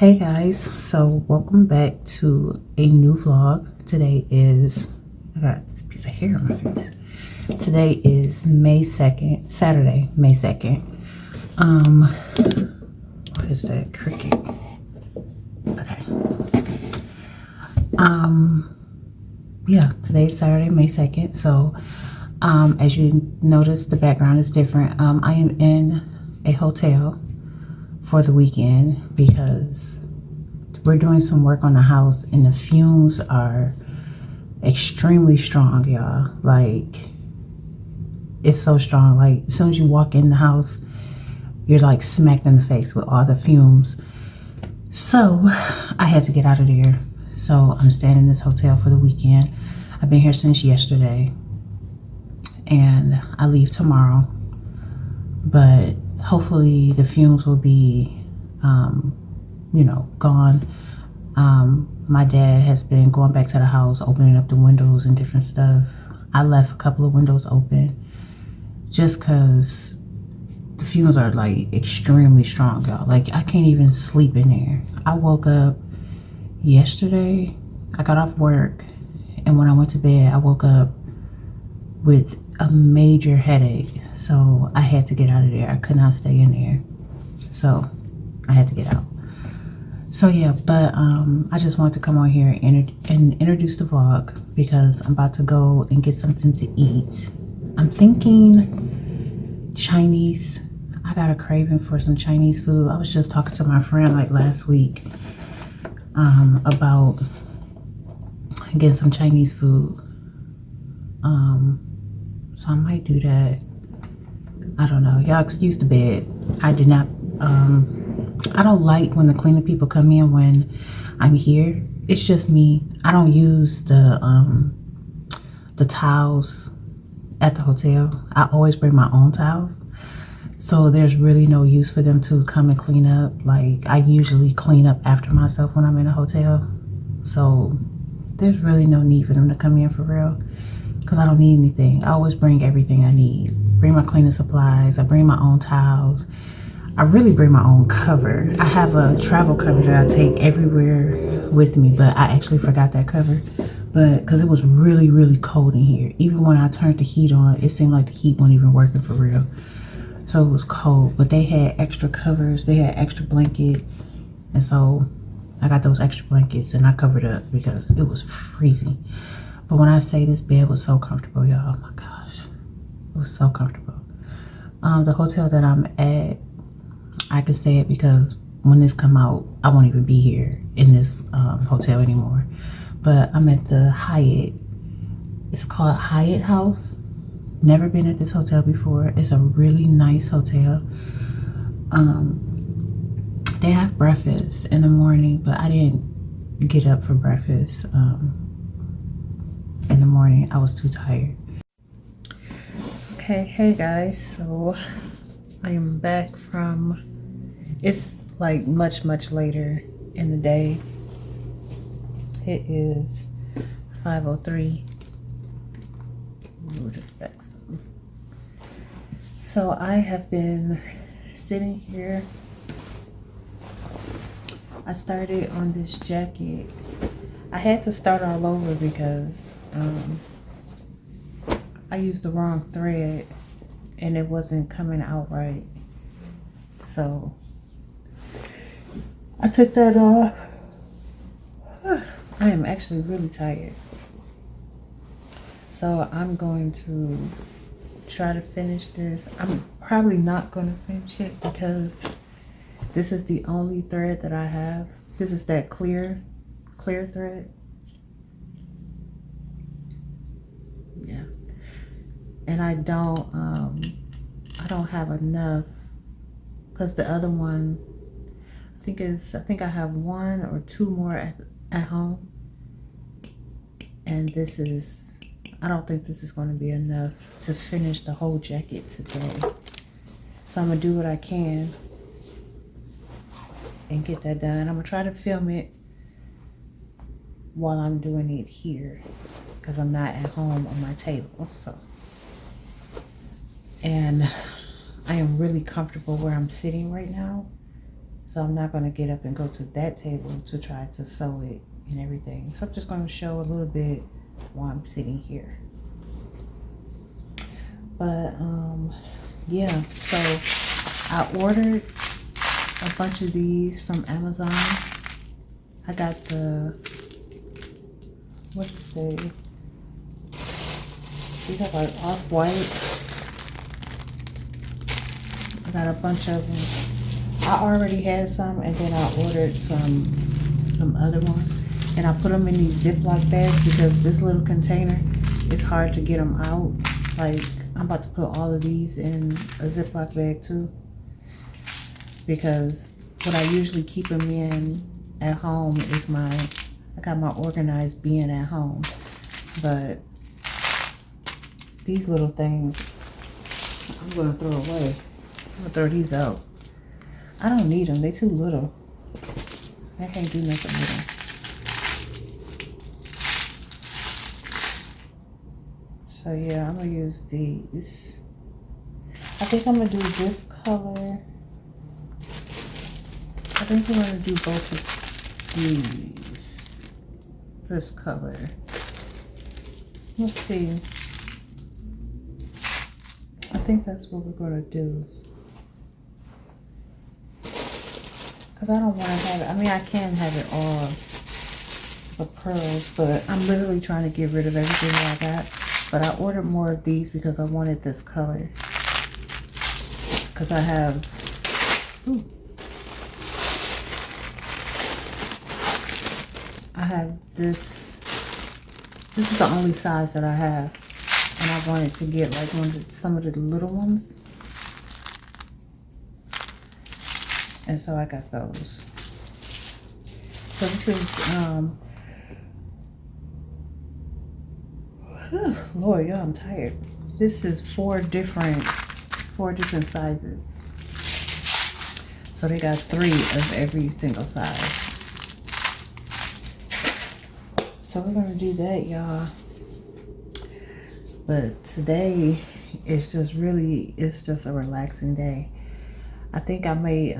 Hey guys, so welcome back to a new vlog. Today is, I got this piece of hair on my face. Today is May 2nd, Saturday, May 2nd. What is that? Cricket. Okay. Yeah, today is Saturday, May 2nd. So, as you notice, the background is different. I am in a hotel for the weekend because we're doing some work on the house and the fumes are extremely strong, y'all. Like, it's so strong. Like, as soon as you walk in the house, you're like smacked in the face with all the fumes. So I had to get out of there. So I'm staying in this hotel for the weekend. I've been here since yesterday and I leave tomorrow, but hopefully the fumes will be gone. My dad has been going back to the house, opening up the windows and different stuff. I left a couple of windows open just because the fumes are like extremely strong, y'all. Like, I can't even sleep in there. I woke up yesterday, I got off work, and when I went to bed, I woke up with a major headache. So I had to get out of there. I could not stay in there. So I had to get out. So yeah, but I just wanted to come on here and introduce the vlog because I'm about to go and get something to eat. I'm thinking Chinese. I got a craving for some Chinese food. I was just talking to my friend like last week about getting some Chinese food. So I might do that. I don't know. Y'all excuse the bed. I did not I don't like when the cleaning people come in when I'm here. It's just me. I don't use the towels at the hotel. I always bring my own towels. So there's really no use for them to come and clean up. Like, I usually clean up after myself when I'm in a hotel. So there's really no need for them to come in for real because I don't need anything. I always bring everything I need. Bring my cleaning supplies. I bring my own towels. I really bring my own cover. I have a travel cover that I take everywhere with me, but I actually forgot that cover. But because it was really, really cold in here. Even when I turned the heat on, it seemed like the heat wasn't even working for real. So it was cold, but they had extra covers. They had extra blankets. And so I got those extra blankets and I covered up because it was freezing. But when I say this bed was so comfortable, y'all, oh my gosh, it was so comfortable. The hotel that I'm at, I can say it because when this come out, I won't even be here in this hotel anymore. But I'm at the Hyatt. It's called Hyatt House. Never been at this hotel before. It's a really nice hotel. They have breakfast in the morning, but I didn't get up for breakfast in the morning. I was too tired. Okay, hey guys. So I am back from, it's like much later in the day. It is 5:03. Move this back some. So I have been sitting here. I started on this jacket. I had to start all over because I used the wrong thread and it wasn't coming out right. So I took that off. I am actually really tired. So I'm going to try to finish this. I'm probably not going to finish it because this is the only thread that I have. This is that clear thread. Yeah. And I don't have enough because the other one I think I have one or two more at home, and this is, I don't think this is going to be enough to finish the whole jacket today. So I'm gonna do what I can and get that done. I'm gonna try to film it while I'm doing it here because I'm not at home on my table. So, and I am really comfortable where I'm sitting right now. So I'm not going to get up and go to that table to try to sew it and everything. So I'm just going to show a little bit while I'm sitting here. But yeah, so I ordered a bunch of these from Amazon. I got the, what is they? These are like off-white. I got a bunch of them. I already had some, and then I ordered some other ones. And I put them in these Ziploc bags because this little container, it's hard to get them out. Like, I'm about to put all of these in a Ziploc bag too. Because what I usually keep them in at home is I got my organized bin at home. But these little things, I'm gonna throw away. I'm gonna throw these out. I don't need them, they're too little. I can't do nothing with them. So yeah, I'm gonna use these. I think I'm gonna do this color. I think I'm gonna do both of these. This color. Let's see. I think that's what we're gonna do. Cause I don't want to have it. I mean, I can have it all the pearls, but I'm literally trying to get rid of everything that I got. But I ordered more of these because I wanted this color. Cause I have, ooh, I have this. This is the only size that I have. And I wanted to get like some of the little ones. And so I got those. So this is, Lord, y'all, I'm tired. This is four different sizes. So they got 3 of every single size. So we're gonna do that, y'all. But today it's just a relaxing day. I think I may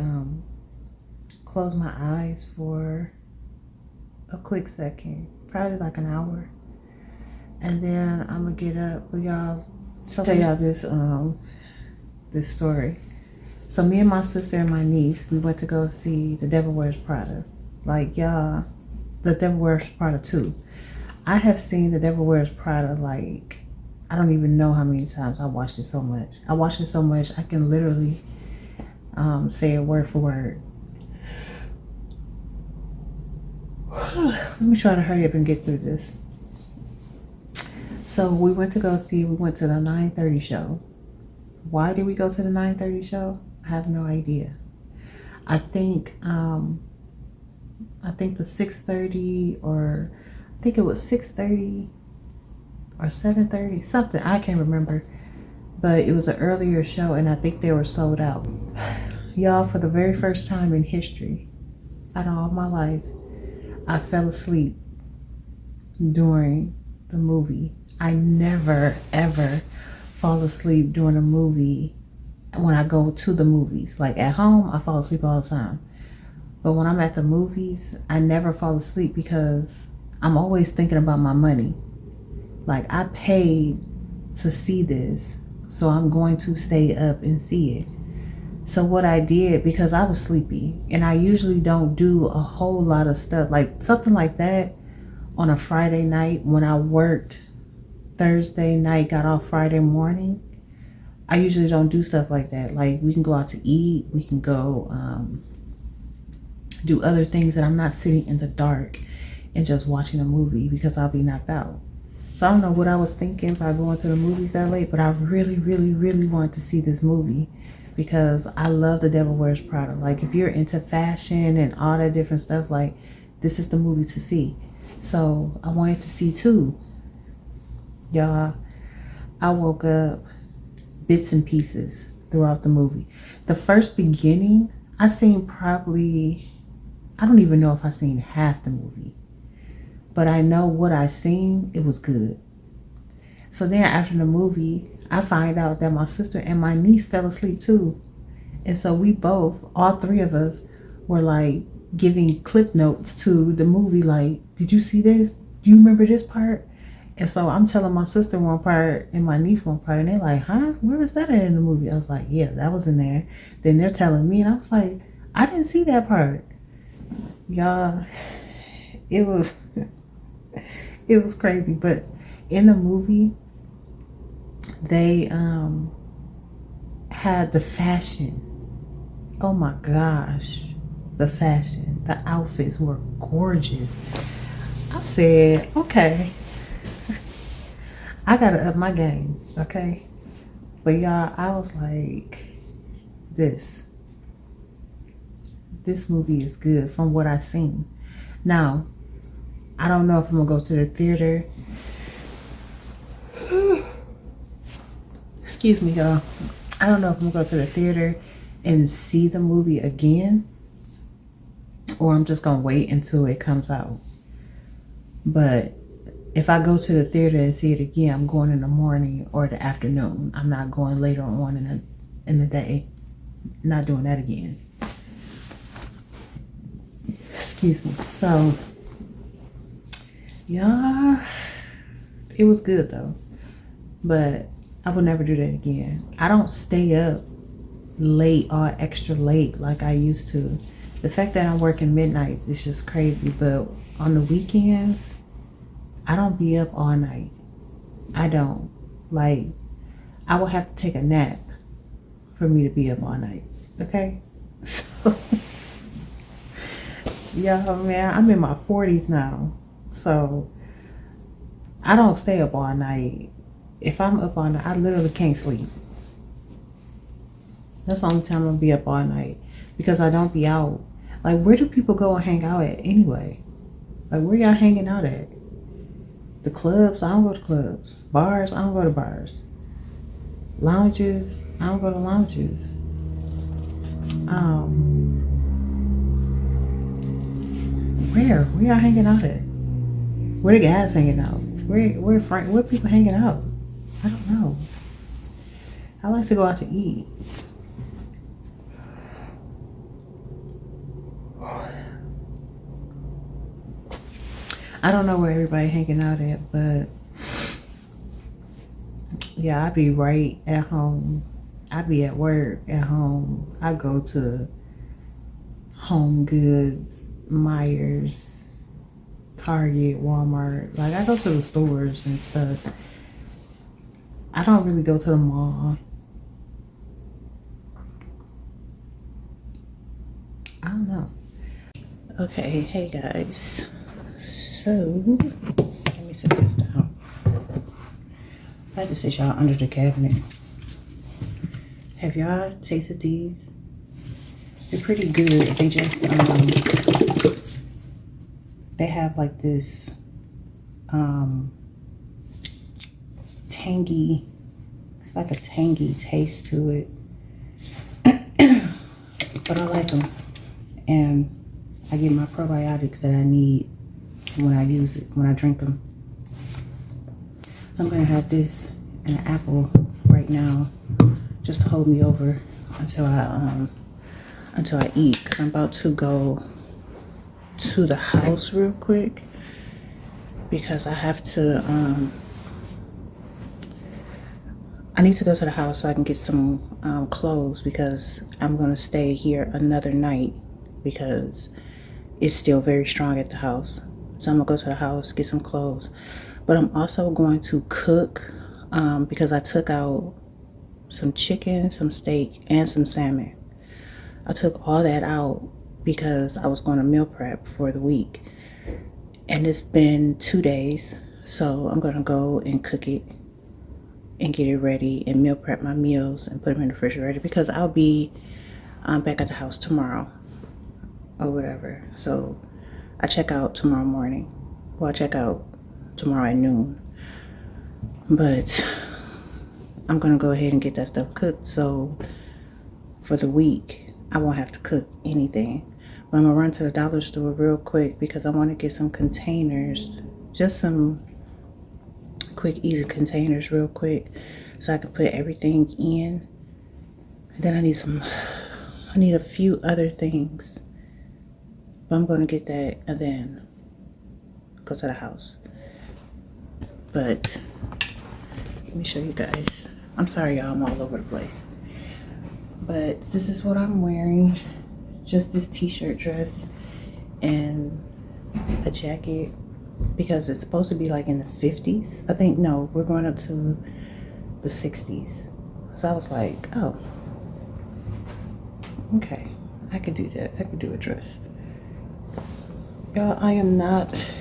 close my eyes for a quick second, probably like an hour, and then I'm gonna get up with y'all. So tell y'all this story. So me and my sister and my niece, we went to go see The Devil Wears Prada. Like, y'all, The Devil Wears Prada 2. I have seen The Devil Wears Prada, like, I don't even know how many times. I watched it so much. I can literally say it word for word. Let me try to hurry up and get through this. So we went to the 9:30 show. Why did we go to the 9:30 show? I have no idea. I think the 6:30 or I think it was 6:30 or 7:30, something. I can't remember. But it was an earlier show and I think they were sold out. Y'all, for the very first time in history, out of all my life, I fell asleep during the movie. I never, ever fall asleep during a movie when I go to the movies. Like at home, I fall asleep all the time. But when I'm at the movies, I never fall asleep because I'm always thinking about my money. Like, I paid to see this, so I'm going to stay up and see it. So what I did, because I was sleepy, and I usually don't do a whole lot of stuff, like something like that on a Friday night when I worked Thursday night, got off Friday morning. I usually don't do stuff like that. Like, we can go out to eat, we can go do other things, and I'm not sitting in the dark and just watching a movie because I'll be knocked out. So I don't know what I was thinking by going to the movies that late, but I really, really, really wanted to see this movie because I love The Devil Wears Prada. Like, if you're into fashion and all that different stuff, like, this is the movie to see. So I wanted to see 2. Y'all, I woke up bits and pieces throughout the movie. The first beginning, I seen probably, I don't even know if I seen half the movie. But I know what I seen, it was good. So then after the movie, I find out that my sister and my niece fell asleep too. And so we both, all 3 of us, were like giving clip notes to the movie. Like, did you see this? Do you remember this part? And so I'm telling my sister one part and my niece one part, and they're like, huh? Where was that in the movie? I was like, yeah, that was in there. Then they're telling me, and I was like, I didn't see that part. Y'all, it was it was crazy. But in the movie, they had the fashion. Oh my gosh, the fashion, the outfits were gorgeous. I said, okay, I gotta up my game, okay? But y'all, I was like, this movie is good from what I've seen. Now, I don't know if I'm gonna go to the theater. Excuse me, y'all. I don't know if I'm gonna go to the theater and see the movie again, or I'm just gonna wait until it comes out. But if I go to the theater and see it again, I'm going in the morning or the afternoon. I'm not going later on in the day. Not doing that again. Excuse me. So, yeah, it was good though. But I would never do that again. I don't stay up late or extra late like I used to. The fact that I'm working midnights is just crazy. But on the weekends, I don't be up all night. I don't. Like, I will have to take a nap for me to be up all night. Okay? So, yeah, man, I'm in my 40s now. So, I don't stay up all night. If I'm up all night, I literally can't sleep. That's the only time I'm gonna be up all night. Because I don't be out. Like, where do people go and hang out at anyway? Like, where y'all hanging out at? The clubs? I don't go to clubs. Bars? I don't go to bars. Lounges? I don't go to lounges. Where y'all hanging out at? Where the guys hanging out? Where people hanging out? I don't know. I like to go out to eat. I don't know where everybody hanging out at, but yeah, I be right at home. I be at work at home. I go to Home Goods, Myers, Target, Walmart. Like, I go to the stores and stuff. I don't really go to the mall. I don't know. Okay, hey guys. So, let me set this down. I like to sit y'all under the cabinet. Have y'all tasted these? They're pretty good. They just, they have like this, tangy, it's like a tangy taste to it. But I like them. And I get my probiotics that I need when I use it, when I drink them. So I'm gonna have this and an apple right now, just to hold me over until I eat, because I'm about to go to the house real quick, because I have to I need to go to the house so I can get some clothes, because I'm gonna stay here another night because it's still very strong at the house. So I'm gonna go to the house, get some clothes. But I'm also going to cook because I took out some chicken, some steak, and some salmon. I took all that out because I was going to meal prep for the week. And it's been 2 days. So I'm gonna go and cook it and get it ready and meal prep my meals and put them in the refrigerator, because I'll be back at the house tomorrow or whatever. So I check out tomorrow morning. Well, I check out tomorrow at noon. But I'm gonna go ahead and get that stuff cooked, so for the week I won't have to cook anything. But I'm gonna run to the dollar store real quick because I want to get some containers, just some quick easy containers real quick, so I can put everything in. And then I need a few other things But I'm going to get that and then go to the house. But let me show you guys. I'm sorry, y'all, I'm all over the place. But this is what I'm wearing. Just this t-shirt dress and a jacket, because it's supposed to be like in the 50s. I think, no, we're going up to the 60s. So I was like, oh, okay, I could do that. I could do a dress. Y'all, I am not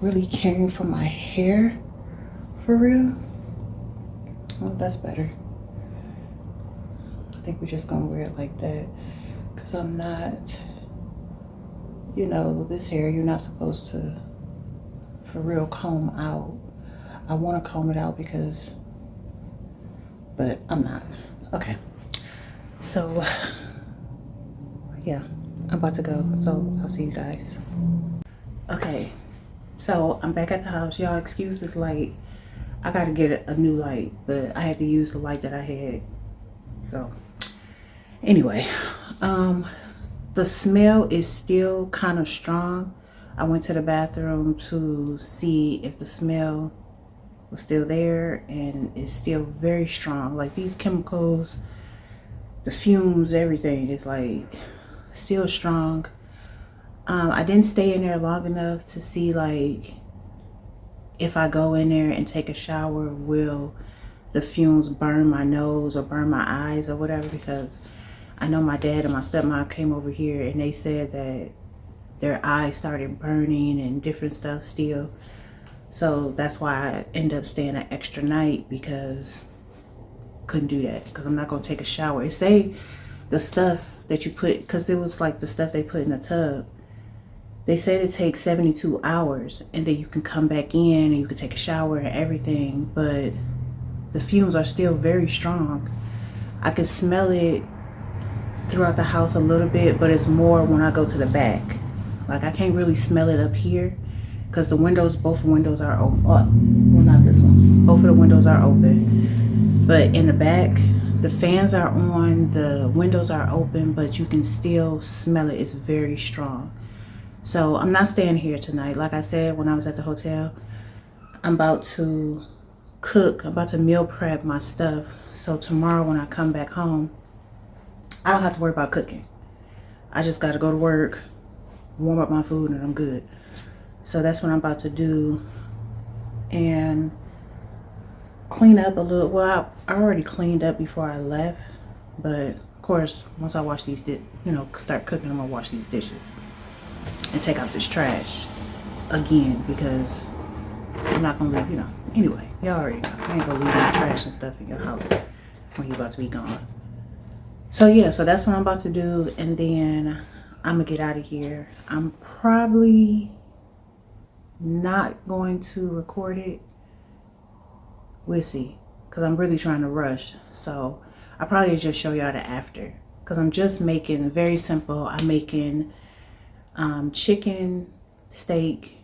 really caring for my hair for real. Oh, that's better. I think we're just gonna wear it like that, because I'm not, you know, this hair you're not supposed to for real comb out. I want to comb it out because, but I'm not. Okay, so yeah, I'm about to go, so I'll see you guys. Okay, so I'm back at the house. Y'all excuse this light. I gotta get a new light, but I had to use the light that I had. So anyway, the smell is still kind of strong. I went to the bathroom to see if the smell was still there, and it's still very strong. Like these chemicals, the fumes, everything is like still strong. I didn't stay in there long enough to see like if I go in there and take a shower, will the fumes burn my nose or burn my eyes or whatever, because I know my dad and my stepmom came over here and they said that their eyes started burning and different stuff still. So that's why I ended up staying an extra night, because couldn't do that, because I'm not going to take a shower. It say the stuff that you put, because it was like the stuff they put in the tub, they said it takes 72 hours and then you can come back in and you can take a shower and everything, but the fumes are still very strong. I can smell it throughout the house a little bit, but it's more when I go to the back. Like I can't really smell it up here because the windows, both windows are open. Oh, well, not this one. Both of the windows are open, but in the back, the fans are on, the windows are open, but you can still smell it. It's very strong. So I'm not staying here tonight. Like I said, when I was at the hotel, I'm about to cook. I'm about to meal prep my stuff. So tomorrow when I come back home, I don't have to worry about cooking. I just got to go to work, warm up my food, and I'm good. So that's what I'm about to do. And clean up a little. Well, I already cleaned up before I left. But of course, once I wash these, start cooking, I'm going to wash these dishes and take out this trash again, because I'm not gonna leave, anyway, y'all already know, I ain't gonna leave my trash and stuff in your house when you're about to be gone. So yeah, so that's what I'm about to do, and then I'm gonna get out of here. I'm probably not going to record it. We'll see, because I'm really trying to rush. So I'll probably just show y'all the after, because I'm just making very simple. I'm making chicken, steak,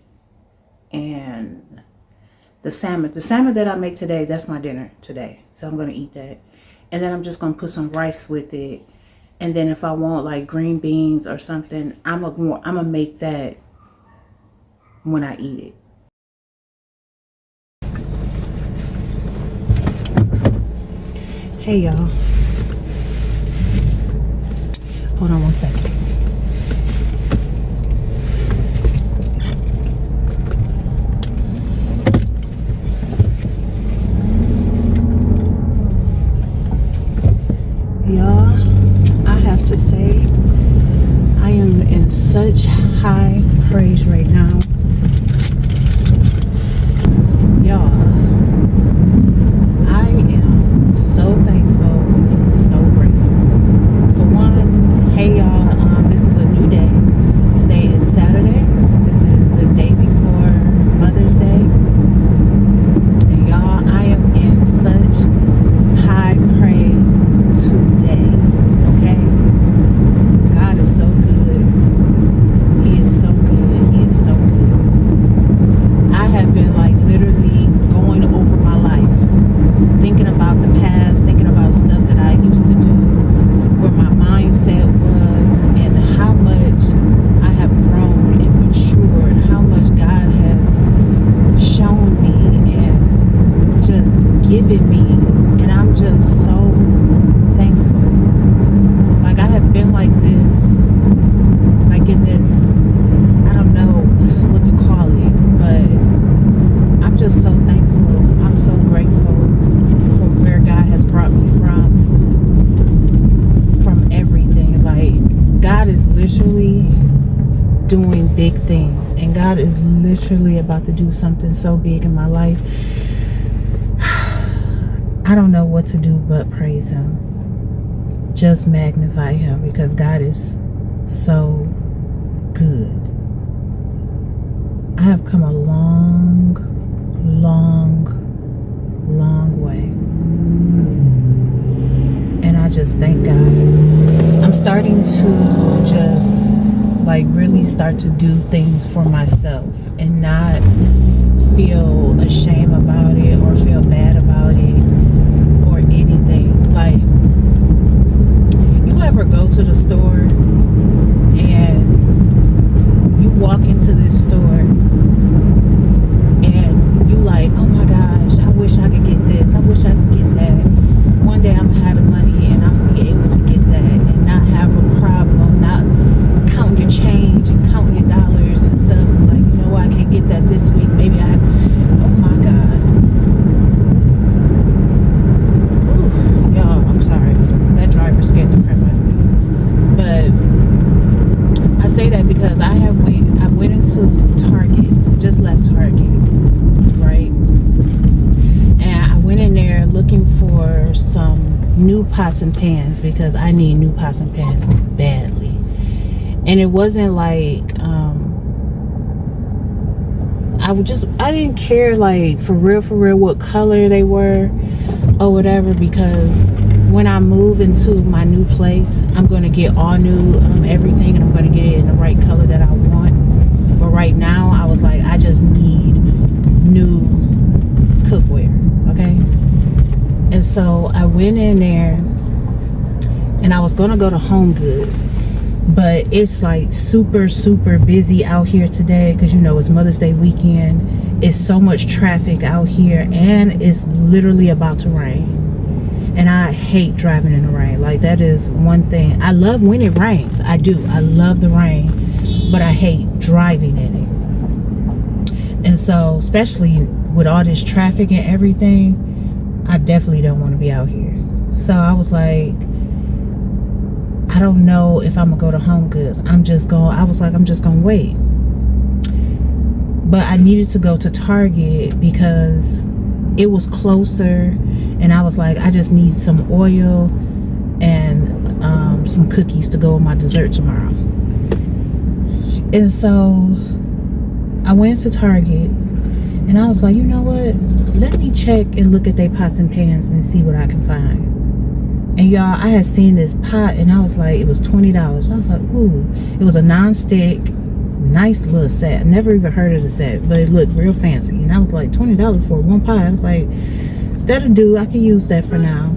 and the salmon. The salmon that I make today, that's my dinner today. So I'm going to eat that. And then I'm just going to put some rice with it. And then if I want like green beans or something, I'm gonna make that when I eat it. Hey y'all. Hold on one second. Y'all, I have to say, I am in such high praise right now. Y'all, I am so thankful and so grateful. For one, hey y'all, big things, and God is literally about to do something so big in my life. I don't know what to do but praise him. Just magnify him, because God is so good. I have come a long way, and I just thank God. I'm starting to just like really start to do things for myself and not feel ashamed about it or feel bad about it or anything. Like, you ever go to the store and you walk into this store and you like, oh my gosh, I wish I could get this, I wish I could get that. One day I'm gonna have the money and I'm gonna be able to get that and not have a problem, not counting your change and counting your dollars and stuff. Like, you know what, I can't get that this week, maybe I have. Oh my God. Ooh, y'all, I'm sorry, that driver scared the crap out of me. But I say that because I went into Target. I just left Target, right? And I went in there looking for some new pots and pans, because I need new pots and pans badly. And it wasn't like I didn't care, like, for real what color they were or whatever, because when I move into my new place, I'm going to get all new everything, and I'm going to get it in the right color that I want. But right now, I was like, I just need new cookware, okay? And so I went in there, and I was going to go to Home Goods, but it's like super busy out here today, because, you know, it's Mother's Day weekend. It's so much traffic out here, and it's literally about to rain. And I hate driving in the rain. Like, that is one thing. I love when it rains. I do. I love the rain. But I hate driving in it. And so, especially with all this traffic and everything, I definitely don't want to be out here. So I was like, I don't know if I'm going to go to Home Goods. I was like, I'm just going to wait. But I needed to go to Target because it was closer, and I was like, I just need some oil and some cookies to go with my dessert tomorrow. And so I went to Target, and I was like, you know what, let me check and look at their pots and pans and see what I can find. And y'all, I had seen this pot, and I was like, it was $20. I was like, ooh. It was a non-stick, nice little set. I never even heard of the set, but it looked real fancy. And I was like, $20 for one pot. I was like, that'll do. I can use that for now.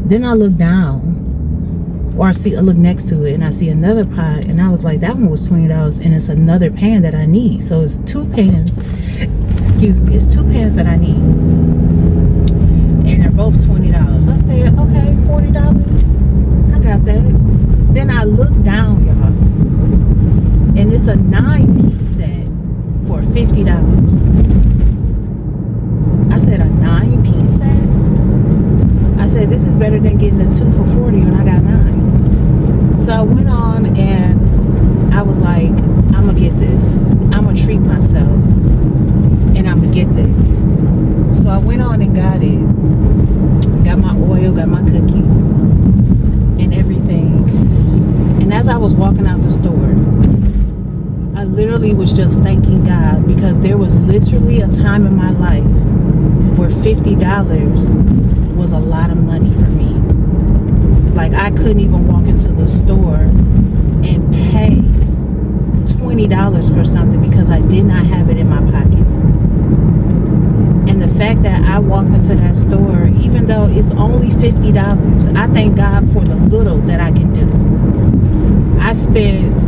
Then I look down, or I look next to it, and I see another pot, and I was like, that one was $20, and it's another pan that I need. So it's two pans. Excuse me. It's two pans that I need, and they're both $20. I said, okay, $40. I got that. Then I look down, y'all, and it's a 9-piece set for $50. I said, a 9-piece set? I said, this is better than getting the 2 for $40 when I got 9. So I went on, and I was like, I'm going to get this. I'm going to treat myself, and I'm going to get this. So I went on and got it. Got my oil, got my cookies, and everything. And as I was walking out the store, I literally was just thanking God, because there was literally a time in my life where $50 was a lot of money for me. Like, I couldn't even walk into the store and pay $20 for something because I did not have it in my pocket. And the fact that I walked into that store, even though it's only $50, I thank God for the little that I can do. I spent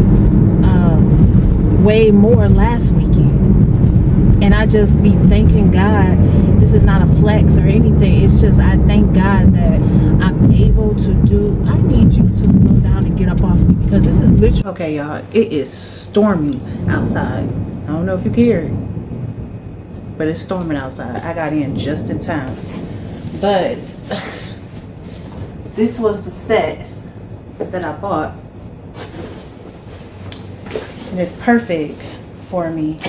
way more last weekend, and I just be thanking God. This is not a flex or anything. It's just, I thank God that I'm able to do. I need you to slow down and get up off me, because this is literally, okay, y'all, it is stormy outside. I don't know if you can hear it, but it's storming outside. I got in just in time. But this was the set that I bought. and it's perfect for me.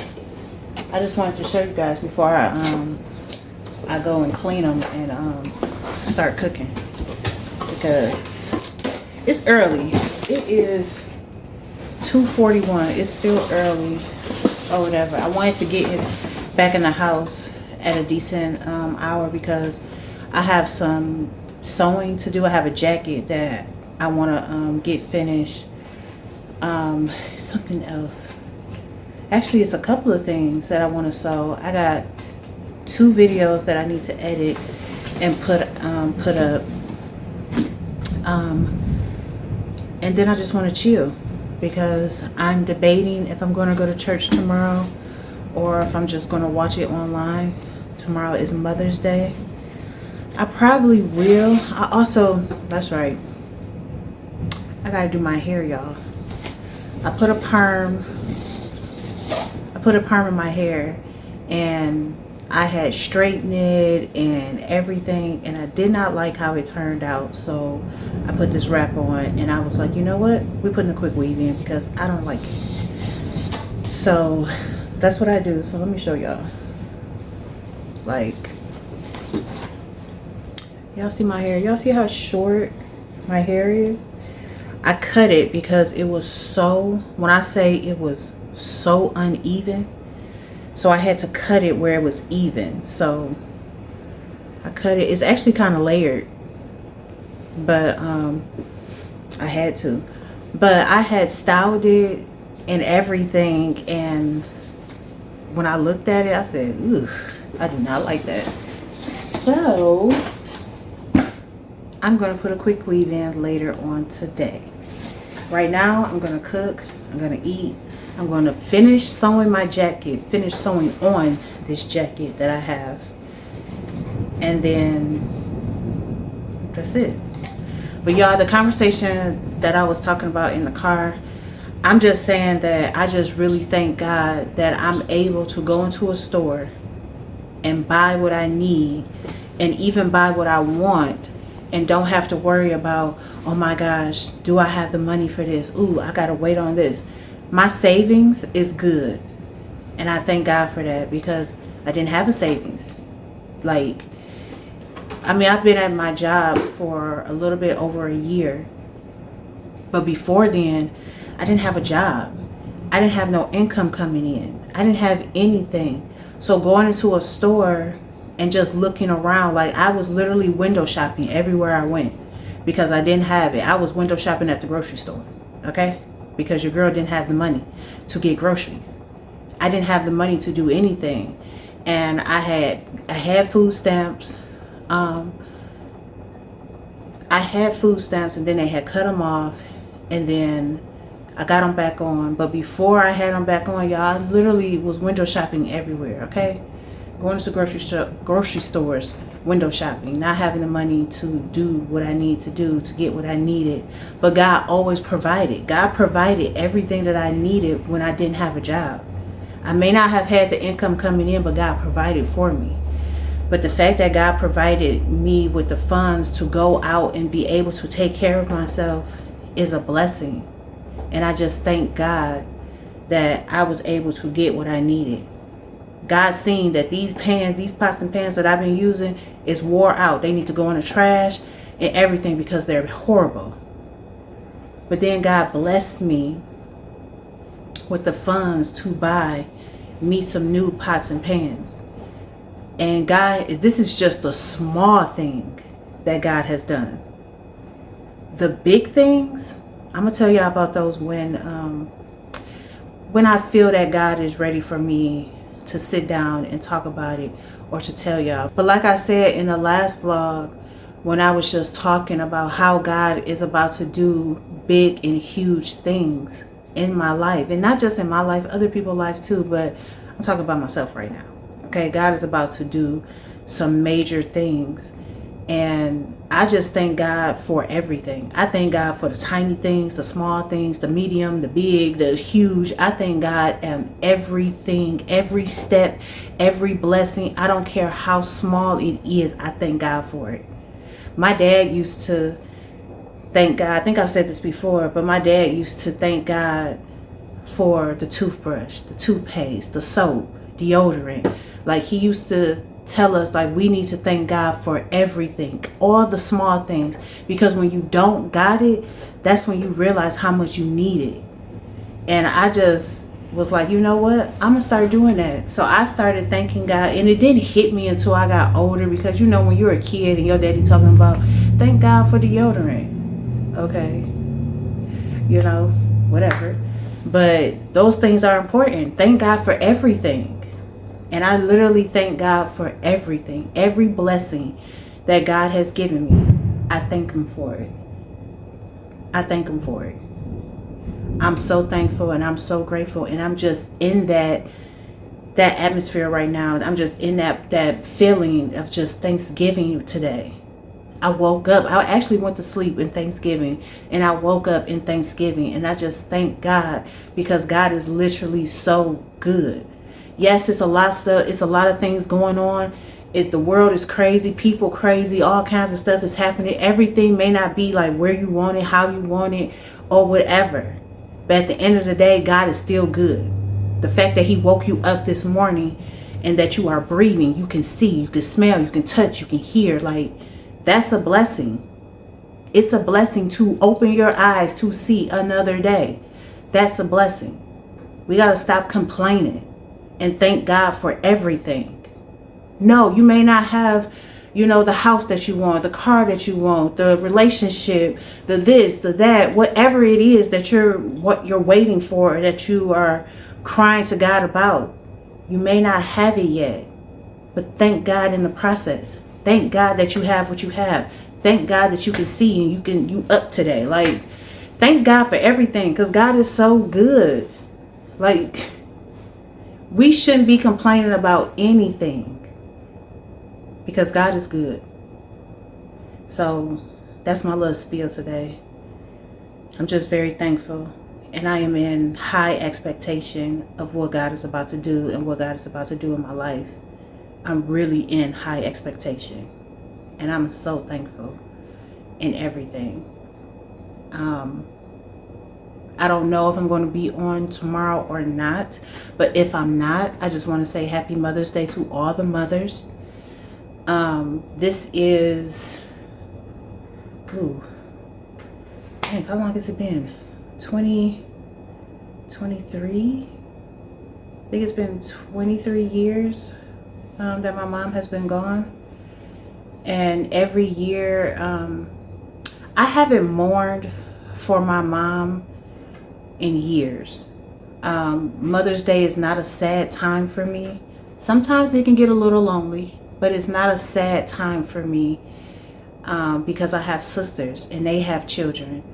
I just wanted to show you guys before I go and clean them and start cooking, because it's early. It is 2:41. It's still early or whatever. I wanted to get back in the house at a decent hour because I have some sewing to do. I have a jacket that I want to get finished. Something else. Actually, it's a couple of things that I want to sew. I got 2 videos that I need to edit and put up. And then I just want to chill because I'm debating if I'm going to go to church tomorrow or if I'm just going to watch it online. Tomorrow is Mother's Day. I probably will. I also, that's right, I got to do my hair, y'all. I put a perm in my hair, and I had straightened it and everything, and I did not like how it turned out. So I put this wrap on, and I was like, you know what? We're putting a quick weave in because I don't like it. So that's what I do. So let me show y'all. Like, y'all see my hair? Y'all see how short my hair is? I cut it because it was so, when I say it was so uneven, so I had to cut it where it was even. So I cut it. It's actually kind of layered, but I had to. But I had styled it and everything, and when I looked at it, I said, ugh, I do not like that. So I'm going to put a quick weave in later on today. Right now, I'm going to cook. I'm going to eat. I'm going to finish sewing my jacket, finish sewing on this jacket that I have. And then that's it. But y'all, the conversation that I was talking about in the car, I'm just saying that I just really thank God that I'm able to go into a store and buy what I need and even buy what I want and don't have to worry about, oh my gosh, do I have the money for this? Ooh, I gotta wait on this. My savings is good, and I thank God for that because I didn't have a savings. Like, I mean, I've been at my job for a little bit over a year, but before then, I didn't have a job. I didn't have no income coming in. I didn't have anything. So going into a store and just looking around, like I was literally window shopping everywhere I went because I didn't have it. I was window shopping at the grocery store, okay? Because your girl didn't have the money to get groceries. I didn't have the money to do anything. And I had food stamps. I had food stamps, and then they had cut them off, and then I got them back on. But before I had them back on, y'all, I literally was window shopping everywhere, okay? Going to grocery stores, window shopping, not having the money to do what I need to do to get what I needed. But God always provided. God provided everything that I needed when I didn't have a job. I may not have had the income coming in, but God provided for me. But the fact that God provided me with the funds to go out and be able to take care of myself is a blessing. And I just thank God that I was able to get what I needed. God seen that these pots and pans that I've been using is wore out. They need to go in the trash and everything because they're horrible. But then God blessed me with the funds to buy me some new pots and pans. And God, this is just a small thing that God has done. The big things, I'm going to tell y'all about those when I feel that God is ready for me to sit down and talk about it or to tell y'all. But like I said in the last vlog, when I was just talking about how God is about to do big and huge things in my life, and not just in my life, other people's life too, but I'm talking about myself right now. Okay, God is about to do some major things, and I just thank God for everything. I thank God for the tiny things, the small things, the medium, the big, the huge. I thank God everything, every step, every blessing. I don't care how small it is. I thank God for it. My dad used to thank God. I think I said this before, but my dad used to thank God for the toothbrush, the toothpaste, the soap, deodorant. Like, he used to tell us, like, we need to thank God for everything, all the small things, because when you don't got it, that's when you realize how much you need it. And I just was like, you know what, I'm gonna start doing that. So I started thanking God, and it didn't hit me until I got older, because when you're a kid and your daddy talking about thank God for deodorant, okay, whatever, but those things are important. Thank God for everything. And I literally thank God for everything, every blessing that God has given me. I thank him for it. I thank him for it. I'm so thankful and I'm so grateful, and I'm just in that atmosphere right now. I'm just in that feeling of just Thanksgiving today. I woke up. I actually went to sleep in Thanksgiving, and I woke up in Thanksgiving, and I just thank God, because God is literally so good. Yes, it's a lot of stuff. It's a lot of things going on. The world is crazy, people crazy, all kinds of stuff is happening. Everything may not be like where you want it, how you want it, or whatever. But at the end of the day, God is still good. The fact that he woke you up this morning and that you are breathing, you can see, you can smell, you can touch, you can hear, like, that's a blessing. It's a blessing to open your eyes to see another day. That's a blessing. We got to stop complaining and thank God for everything. No, you may not have, the house that you want, the car that you want, the relationship, the this, the that, whatever it is that you're waiting for, that you are crying to God about. You may not have it yet, but thank God in the process. Thank God that you have what you have. Thank God that you can see and you up today. Like, thank God for everything, because God is so good. Like, we shouldn't be complaining about anything, because God is good. So that's my little spiel today. I'm just very thankful, and I am in high expectation of what God is about to do and what God is about to do in my life. I'm really in high expectation, and I'm so thankful in everything. I don't know if I'm going to be on tomorrow or not, but if I'm not, I just want to say Happy Mother's Day to all the mothers. This is, how long has it been? 2023? I think it's been 23 years that my mom has been gone. And every year, I haven't mourned for my mom in years. Mother's Day is not a sad time for me. Sometimes it can get a little lonely, but it's not a sad time for me, because I have sisters and they have children,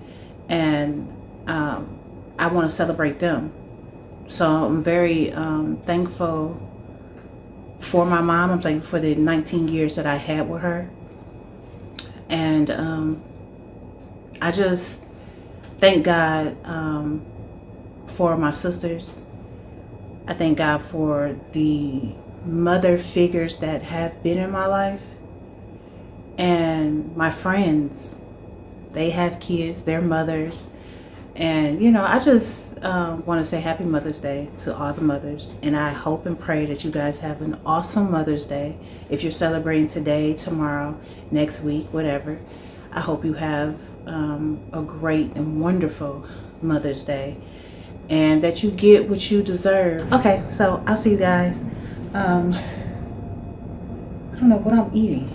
and I want to celebrate them. So I'm very thankful for my mom. I'm thankful for the 19 years that I had with her. And I just thank God for my sisters. I thank God for the mother figures that have been in my life. And my friends, they have kids, they're mothers. And, I just want to say Happy Mother's Day to all the mothers. And I hope and pray that you guys have an awesome Mother's Day. If you're celebrating today, tomorrow, next week, whatever, I hope you have a great and wonderful Mother's Day, and that you get what you deserve. Okay, so I'll see you guys. I don't know what I'm eating.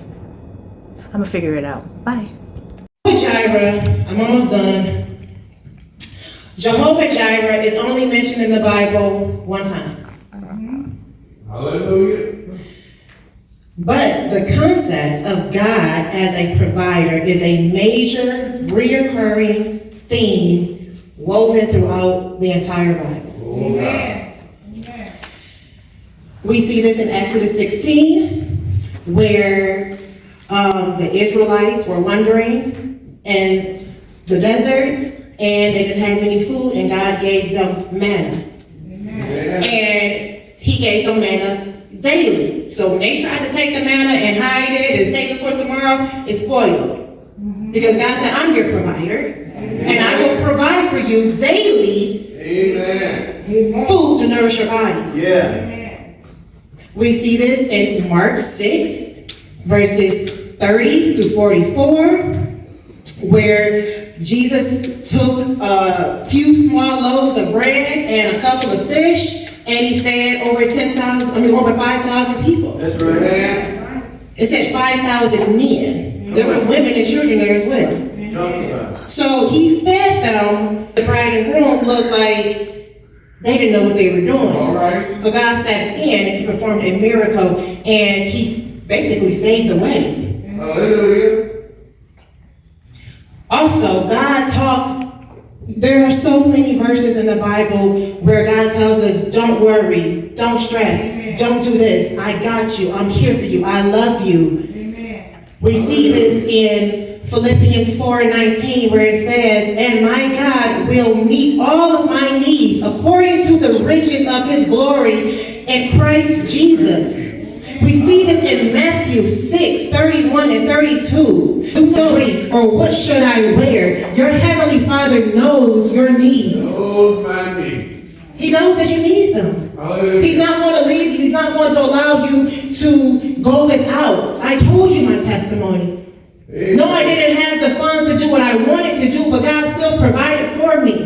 I'm going to figure it out. Bye. Jireh, I'm almost done. Jehovah Jireh is only mentioned in the Bible one time. Hallelujah. But the concept of God as a provider is a major, reoccurring theme woven throughout the entire Bible. Amen. We see this in Exodus 16, where the Israelites were wandering in the desert, and they didn't have any food, and God gave them manna. Amen. And he gave them manna daily. So when they tried to take the manna and hide it and save it for tomorrow, it spoiled. Because God said, I'm your provider, and I will provide for you daily Amen. Food to nourish your bodies. Yeah. We see this in Mark 6, verses 30 through 44, where Jesus took a few small loaves of bread and a couple of fish, and he fed over 5,000 people. That's right. Man. It said 5,000 men. There were women and children there as well. Talking about. So he fed them. The bride and groom looked like they didn't know what they were doing. All right. So God stepped in and he performed a miracle, and he basically saved the wedding. Hallelujah. Also, God talks, there are so many verses in the Bible where God tells us, don't worry, don't stress, don't do this, I got you, I'm here for you, I love you. Amen. We see this in Philippians 4:19, where it says, and my God will meet all of my needs according to the riches of his glory in Christ Jesus. We see this in Matthew 6:31 and 32. So, or what should I wear? Your heavenly Father knows your needs. Oh, my need. He knows that you need them. Hallelujah. He's not going to leave you. He's not going to allow you to go without. I told you my testimony. Amen. No, I didn't have the funds to do what I wanted to do, but God still provided for me.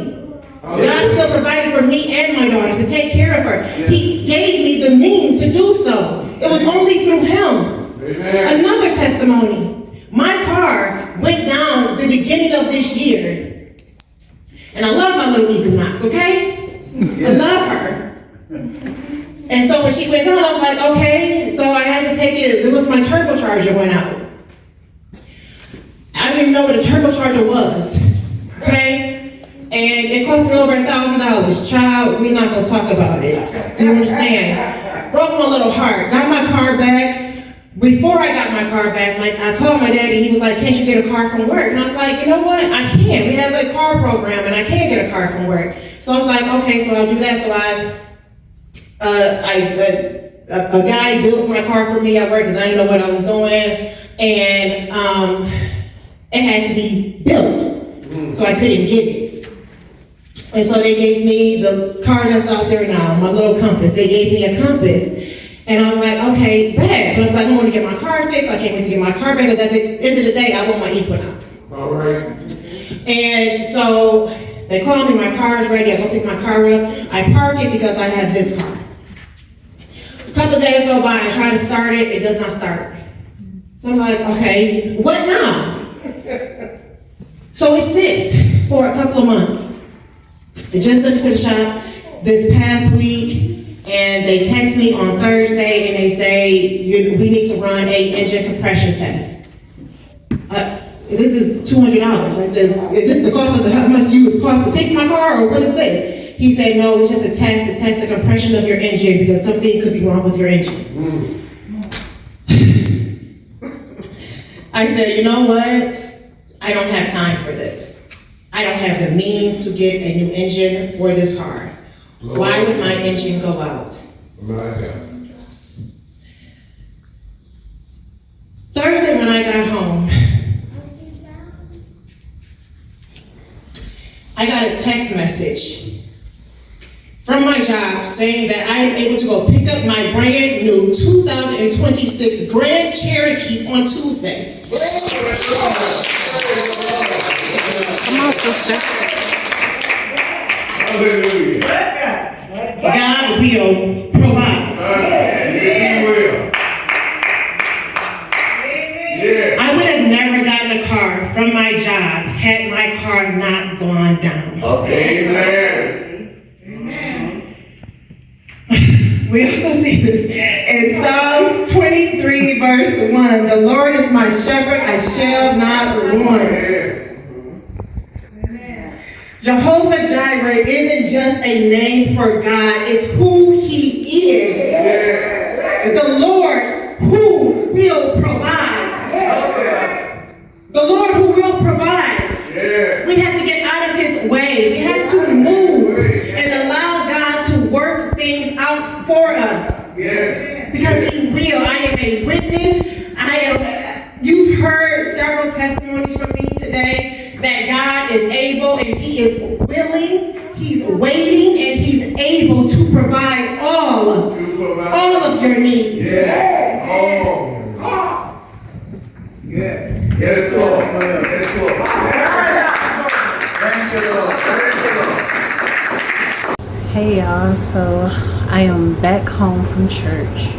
God still provided for me and my daughter to take care of her. He gave me the means to do so. It was only through him. Amen. Another testimony. My car went down the beginning of this year. And I love my little Equinox, okay? I love her. And so when she went down, I was like, okay, so I had to take it. It was my turbocharger went out. I didn't even know what a turbocharger was, okay? And it cost me over $1,000. Child, we're not gonna talk about it. Do you understand? Broke my little heart. Got my car back. Before I got my car back, I called my daddy. He was like, can't you get a car from work? And I was like, you know what? I can. We have a car program and I can get a car from work. So I was like, okay, so I'll do that. So a guy built my car for me at work because I didn't know what I was doing. And it had to be built. So I couldn't get it. And so they gave me the car that's out there now, my little Compass. They gave me a Compass. And I was like, okay, bad. But I was like, I want to get my car fixed. I can't wait to get my car back because at the end of the day, I want my Equinox. All right. And so they called me, my car is ready. I go pick my car up. I park it because I have this car. A couple of days go by, I try to start it. It does not start. So I'm like, okay, what now? So it sits for a couple of months. I just took it to the shop this past week. And they text me on Thursday and they say, we need to run a engine compression test. This is $200. I said, is this the cost of how much you would cost to fix my car or what is this? He said, no, it's just a test to test the compression of your engine because something could be wrong with your engine. I said, you know what? I don't have time for this. I don't have the means to get a new engine for this car. Why would my engine go out? Thursday when I got home, I got a text message from my job saying that I am able to go pick up my brand new 2026 Grand Cherokee on Tuesday. Come on, sister. Hallelujah. God will provide. Yes, He will. Yeah. I would have never gotten a car from my job had my car not gone down. Amen. We also see this in Psalms 23, verse 1. The Lord is my shepherd, I shall not want. Jehovah Jireh isn't just a name for God, it's who He is. The Lord who will provide. The Lord who will provide. We have to get out of His way. We have to move and allow God to work things out for us. Because He will. I am a witness. You've heard several testimonies from me today that God is able and He is willing. He's waiting and he's able to provide all of your needs. Yeah. Oh. Yeah. Yes, Lord. Yes, Lord. Thank you, Lord. Thank you, Lord. Hey y'all, so I am back home from church.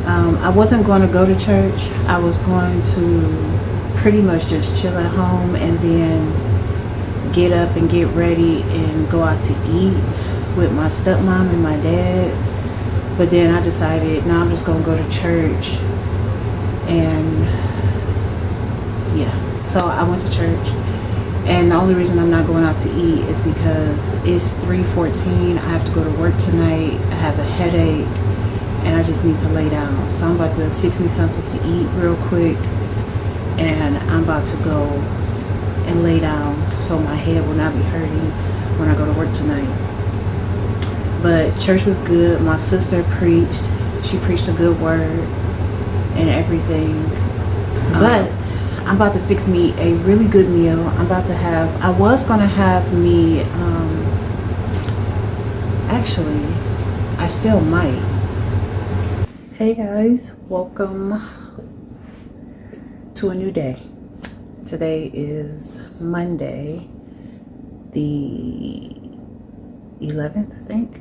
I wasn't going to go to church. I was going to pretty much just chill at home and then get up and get ready and go out to eat with my stepmom and my dad. But then I decided, no, I'm just going to go to church. And yeah, so I went to church. And the only reason I'm not going out to eat is because it's 3:14. I have to go to work tonight. I have a headache and I just need to lay down. So I'm about to fix me something to eat real quick. And I'm about to go and lay down so my head will not be hurting when I go to work tonight. But church was good. My sister preached. She preached a good word and everything. But I'm about to fix me a really good meal. I was gonna have me, actually, I still might. Hey guys, welcome to a new day. Today is Monday, the 11th, I think.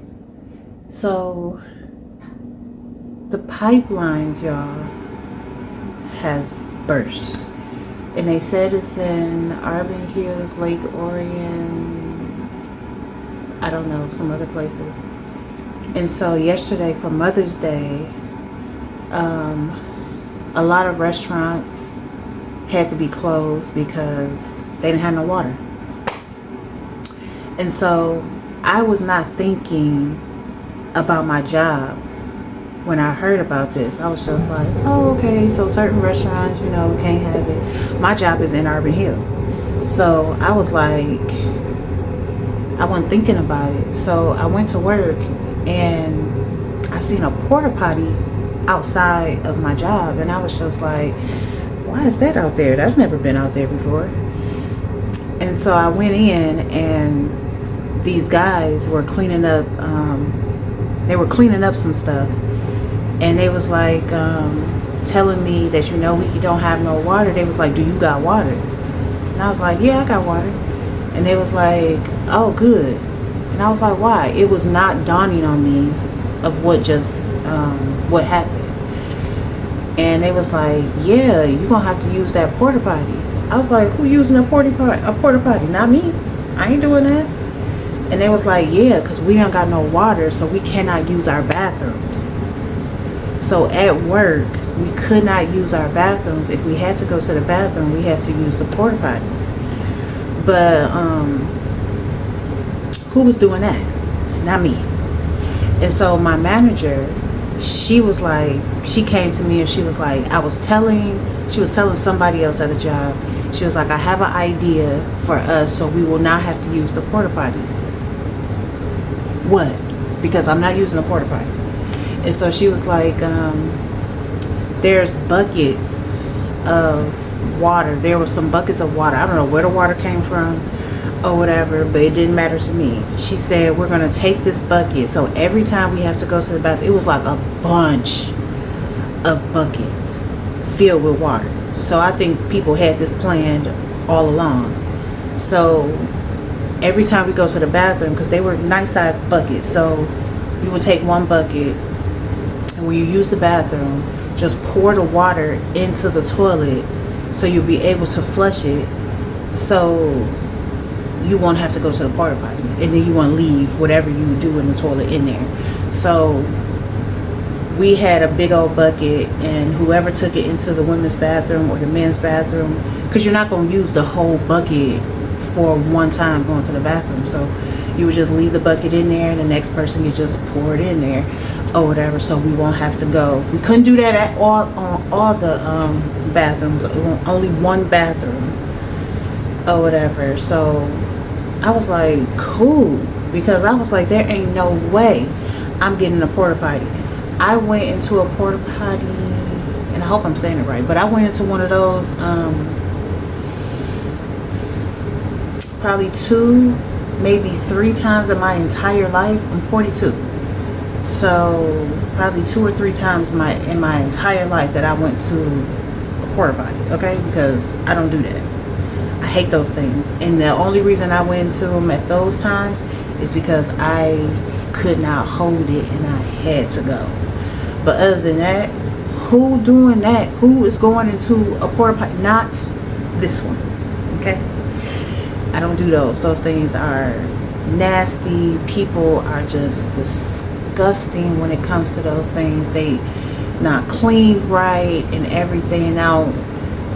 So, the pipeline, y'all, has burst. And they said it's in Auburn Hills, Lake Orion, I don't know, some other places. And so yesterday for Mother's Day, a lot of restaurants had to be closed because they didn't have no water. And so I was not thinking about my job when I heard about this. I was just like, oh, okay, so certain restaurants, can't have it. My job is in Auburn Hills. So I was like, I wasn't thinking about it. So I went to work and I seen a porta potty outside of my job. And I was just like, why is that out there? That's never been out there before. And so I went in and these guys were cleaning up, some stuff. And they was like telling me that, we don't have no water. They was like, do you got water? And I was like, yeah, I got water. And they was like, oh, good. And I was like, why? It was not dawning on me of what happened. And they was like, yeah, you're going to have to use that porta potty. I was like, who using a porta potty? Not me. I ain't doing that. And they was like, yeah, because we don't got no water, so we cannot use our bathrooms. So at work, we could not use our bathrooms. If we had to go to the bathroom, we had to use the porta potties. But who was doing that? Not me. And so my manager, she came to me and she was like, she was telling somebody else at the job, she was like, I have an idea for us so we will not have to use the porta potties. What? Because I'm not using a porta potty. And so she was like, there's buckets of water. There were some buckets of water. I don't know where the water came from or whatever, but it didn't matter to me. She said, we're going to take this bucket. So every time we have to go to the bathroom, it was like a bunch of buckets filled with water. So I think people had this planned all along. So every time we go to the bathroom, because they were nice sized buckets, so you would take one bucket, and when you use the bathroom, just pour the water into the toilet so you'll be able to flush it, so you won't have to go to the porta potty, and then you want to leave whatever you do in the toilet in there. So we had a big old bucket, and whoever took it into the women's bathroom or the men's bathroom, because you're not going to use the whole bucket for one time going to the bathroom, so you would just leave the bucket in there, and the next person you just pour it in there or whatever, so we won't have to go. We couldn't do that at all the bathrooms, only one bathroom or whatever. So I was like, cool, because I was like, there ain't no way I'm getting a porta potty. I went into a porta potty, and I hope I'm saying it right, but I went into one of those probably 2 maybe 3 times in my entire life. I'm 42. So probably 2 or 3 times in my entire life that I went to a porta potty, okay? Because I don't do that. I hate those things. And the only reason I went into them at those times is because I could not hold it and I had to go. But other than that, who doing that? Who is going into a porta potty? Not this one, okay? I don't do those. Those things are nasty. People are just disgusting when it comes to those things. They not cleaned right and everything. Now,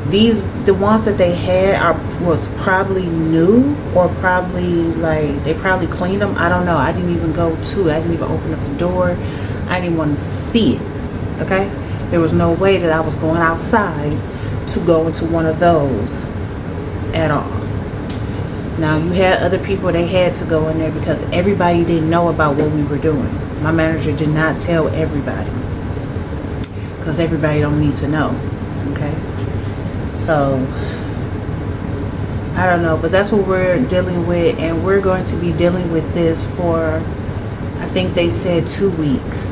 the ones that they had was probably new, or probably like they probably cleaned them. I don't know. I didn't even go to it. I didn't even open up the door. I didn't want to see it. Okay? There was no way that I was going outside to go into one of those at all. Now, you had other people, they had to go in there because everybody didn't know about what we were doing. My manager did not tell everybody because everybody don't need to know. Okay? So, I don't know, but that's what we're dealing with, and we're going to be dealing with this for, I think they said 2 weeks,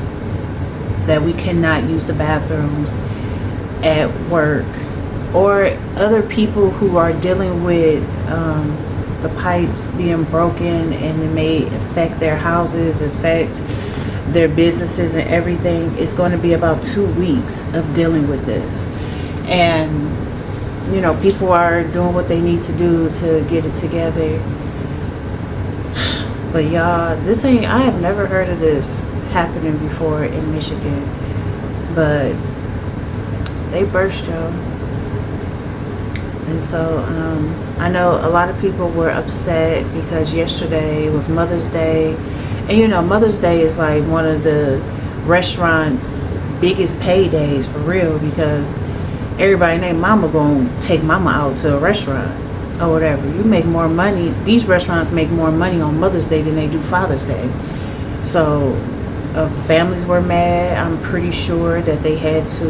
that we cannot use the bathrooms at work, or other people who are dealing with the pipes being broken, and it may affect their houses, affect their businesses and everything. It's going to be about 2 weeks of dealing with this. And you know, people are doing what they need to do to get it together. But y'all, I have never heard of this happening before in Michigan. But they burst, y'all. And so, I know a lot of people were upset because yesterday was Mother's Day. And you know, Mother's Day is like one of the restaurants' biggest paydays for real, because everybody named mama gonna take mama out to a restaurant or whatever. You make more money. These restaurants make more money on Mother's Day than they do Father's Day. So families were mad. I'm pretty sure that they had to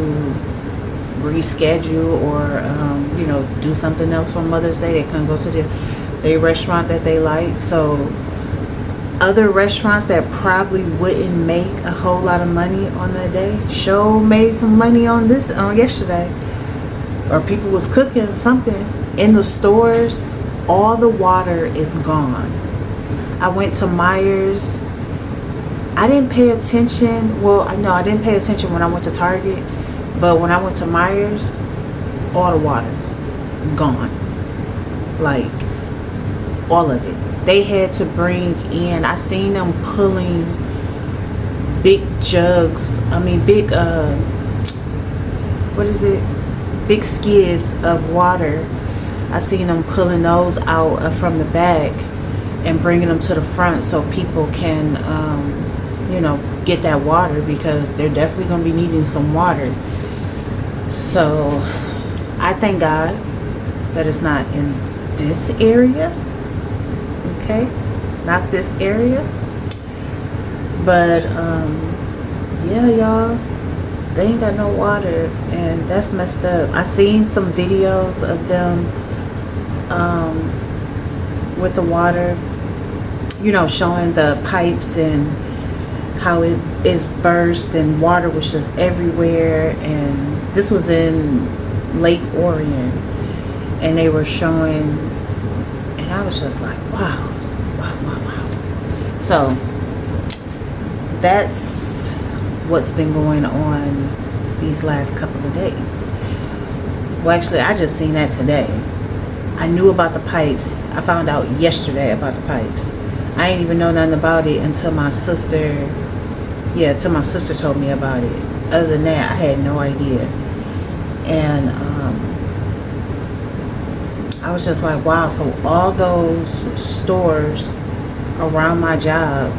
reschedule or you know, do something else on Mother's Day. They couldn't go to the restaurant that they like. So other restaurants that probably wouldn't make a whole lot of money on that day made some money on yesterday. Or people was cooking something in the stores. All the water is gone. I went to Myers. I didn't pay attention. Well, no, I didn't pay attention when I went to Target. But when I went to Myers, all the water gone. Like, all of it. They had to bring in, I seen them pulling big jugs. I mean, big, what is it? Big skids of water. I seen them pulling those out from the back and bringing them to the front so people can, you know, get that water, because they're definitely going to be needing some water. So I thank God that it's not in this area. Okay? Not this area. But, yeah, y'all. They ain't got no water, and that's messed up. I seen some videos of them with the water, you know, showing the pipes and how it is burst and water was just everywhere. And this was in Lake Orion, and they were showing, and I was just like, wow. So that's what's been going on these last couple of days. Well, actually, I just seen that today. I knew about the pipes. I found out yesterday about the pipes. I didn't even know nothing about it until my sister told me about it. Other than that, I had no idea. And I was just like, wow, so all those stores around my job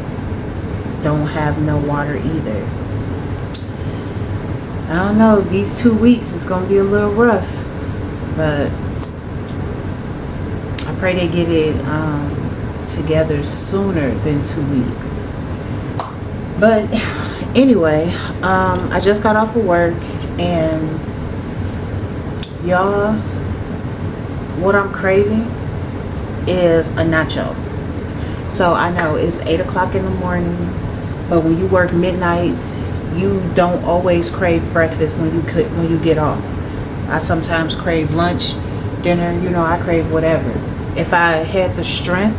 don't have no water either. I don't know, these 2 weeks is going to be a little rough, but I pray they get it together sooner than 2 weeks. But anyway, I just got off of work, and y'all, what I'm craving is a nacho. So I know it's 8 o'clock in the morning, but when you work midnights, you don't always crave breakfast when you get off. I sometimes crave lunch, dinner, I crave whatever. If I had the strength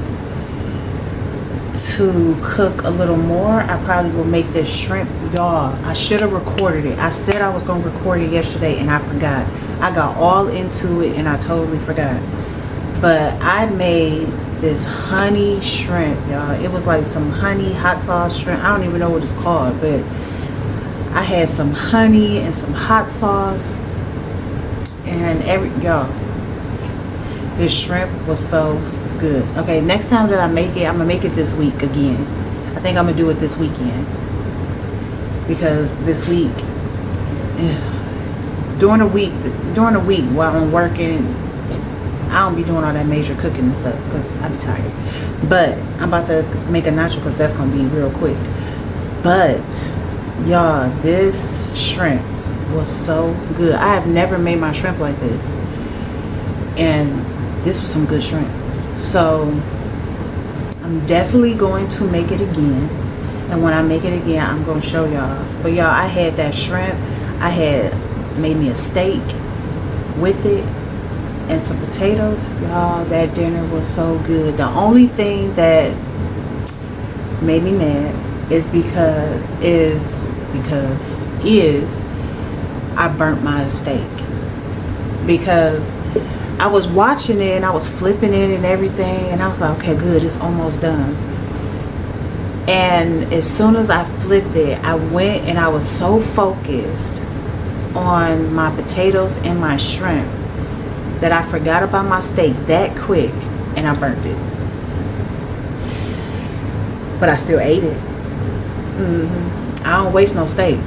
to cook a little more, I probably will make this shrimp. Y'all, I should have recorded it. I said I was going to record it yesterday and I forgot. I got all into it and I totally forgot. But I made this honey shrimp, y'all. It was like some honey hot sauce shrimp. I don't even know what it's called, but I had some honey and some hot sauce and y'all, this shrimp was so good. Okay, next time that I make it, I'm gonna make it this week again. I think I'm gonna do it this weekend, because this week, during the week while I'm working, I don't be doing all that major cooking and stuff because I be tired. But I'm about to make a nacho because that's gonna be real quick. But y'all, this shrimp was so good. I have never made my shrimp like this, and this was some good shrimp. So I'm definitely going to make it again, and when I make it again, I'm going to show y'all. But y'all, I had that shrimp. I had made me a steak with it and some potatoes. Y'all, that dinner was so good. The only thing that made me mad is because I burnt my steak, because I was watching it and I was flipping it and everything, and I was like, okay, good, it's almost done. And as soon as I flipped it, I went and I was so focused on my potatoes and my shrimp that I forgot about my steak that quick, and I burnt it. But I still ate it. I don't waste no steak.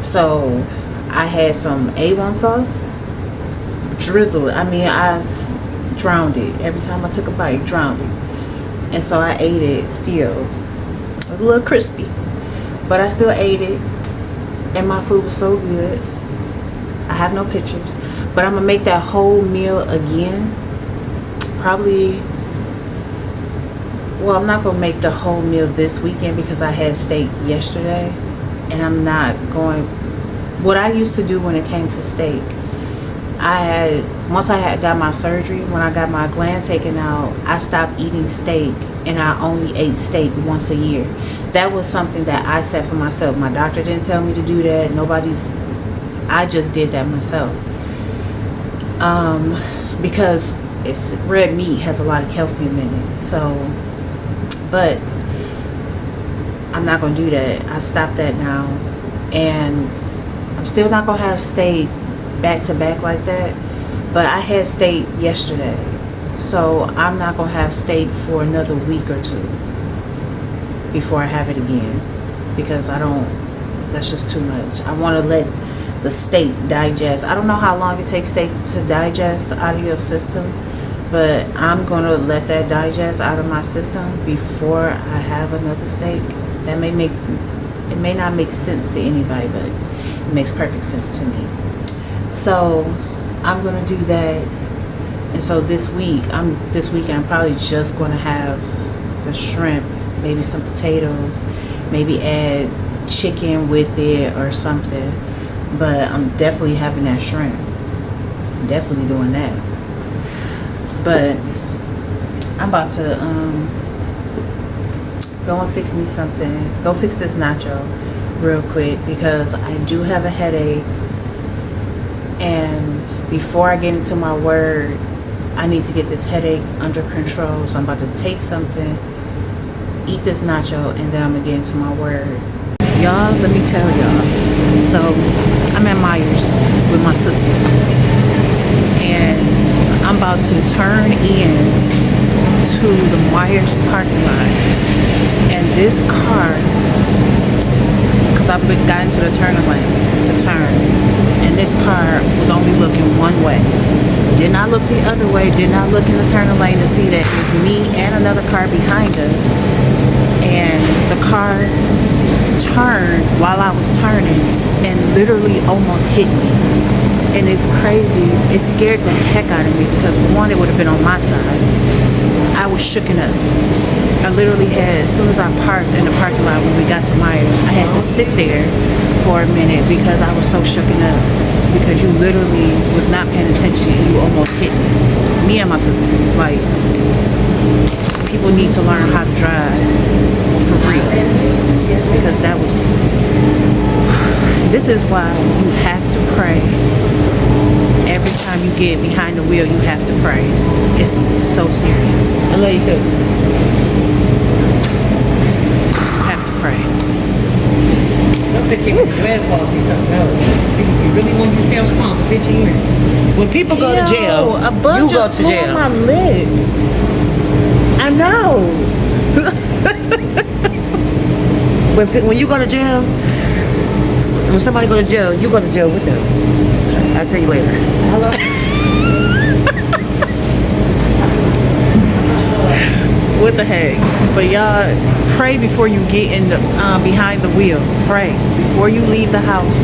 So I had some A1 sauce, drizzled. I drowned it. Every time I took a bite, drowned it. And so I ate it still. It was a little crispy, but I still ate it. And my food was so good. I have no pictures, but I'm gonna make that whole meal again. Probably, well, I'm not gonna make the whole meal this weekend because I had steak yesterday, and I'm not going. What I used to do when it came to steak, once I had got my surgery, when I got my gland taken out, I stopped eating steak, and I only ate steak once a year. That was something that I set for myself. My doctor didn't tell me to do that. I just did that myself. Because red meat has a lot of calcium in it. So, but I'm not going to do that. I stopped that now. And I'm still not going to have steak back to back like that. But I had steak yesterday. So I'm not going to have steak for another week or two before I have it again. Because that's just too much. I want to let the steak digest. I don't know how long it takes steak to digest out of your system, but I'm going to let that digest out of my system before I have another steak. It may not make sense to anybody, but it makes perfect sense to me. So I'm going to do that. And so this weekend I'm probably just going to have the shrimp, maybe some potatoes, maybe add chicken with it or something. But I'm definitely having that shrimp. I'm definitely doing that. But I'm about to go and fix me something. Go fix this nacho real quick because I do have a headache. And before I get into my word, I need to get this headache under control. So I'm about to take something, eat this nacho, and then I'm going to get into my word. Y'all, let me tell y'all. So I'm at Myers with my sister, and I'm about to turn in to the Myers parking lot, and this car, because I've got into the turning lane to turn, and this car was only looking one way, did not look the other way, did not look in the turning lane to see that it was me and another car behind us, and the car turned while I was turning and literally almost hit me. And it's crazy. It scared the heck out of me because, for one, it would have been on my side. I was shooken up. I literally had, as soon as I parked in the parking lot when we got to Myers, I had to sit there for a minute because I was so shooken up. Because you literally was not paying attention and you almost hit me and my sister. Like, people need to learn how to drive for real. Because that was, this is why you have to pray. Every time you get behind the wheel, you have to pray. It's so serious. I love you too. You have to pray. No 15 minutes. Glad calls me something else. You really want me to stay on the phone for 15 minutes? When people go to jail, a bug you go just to flew jail. on my lip. I know. When you go to jail, when somebody go to jail, you go to jail with them. I'll tell you later. What the heck? But y'all, pray before you get in the behind the wheel. Pray before you leave the house.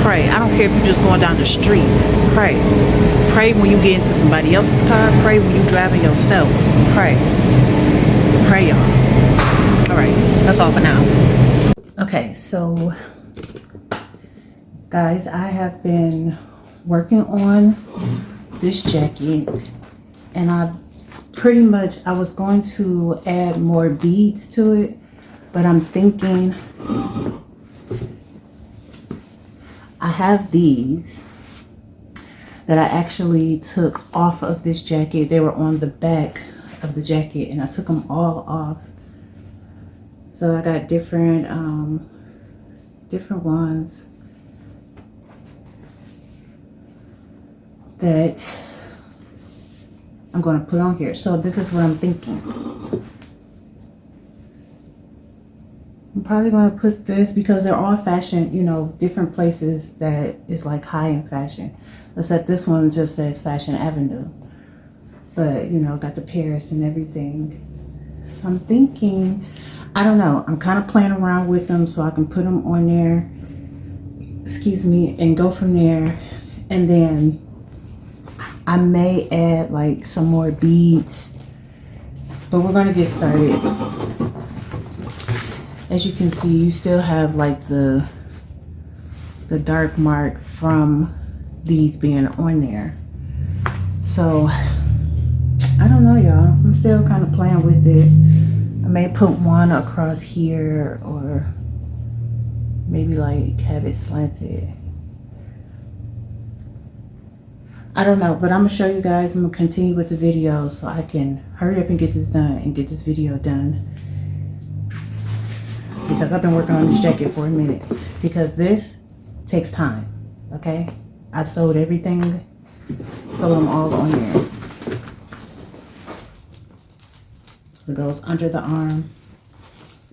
Pray. I don't care if you're just going down the street. Pray. Pray when you get into somebody else's car. Pray when you're driving yourself. Pray. Pray, y'all. All right. That's all for now. Okay, so guys, I have been working on this jacket, and I was going to add more beads to it, but I'm thinking I have these that I actually took off of this jacket. They were on the back of the jacket and I took them all off. So I got different ones that I'm going to put on here. So this is what I'm thinking. I'm probably going to put this because they're all fashion, you know, different places that is like high in fashion. Except this one just says Fashion Avenue. But, you know, got the Paris and everything. So I'm thinking, I don't know. I'm kind of playing around with them so I can put them on there. Excuse me. And go from there. And then I may add like some more beads, but we're going to get started. As you can see, you still have like the dark mark from these being on there. So I don't know, y'all. I'm still kind of playing with it. I may put one across here or maybe like have it slanted. I don't know, but I'm gonna show you guys. I'm gonna continue with the video so I can hurry up and get this done and get this video done, because I've been working on this jacket for a minute, because this takes time. Okay, I sewed everything, sewed them all on there. It goes under the arm,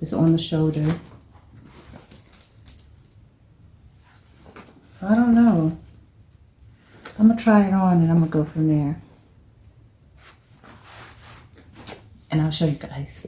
it's on the shoulder. So I don't know. I'm gonna try it on and I'm gonna go from there. And I'll show you guys.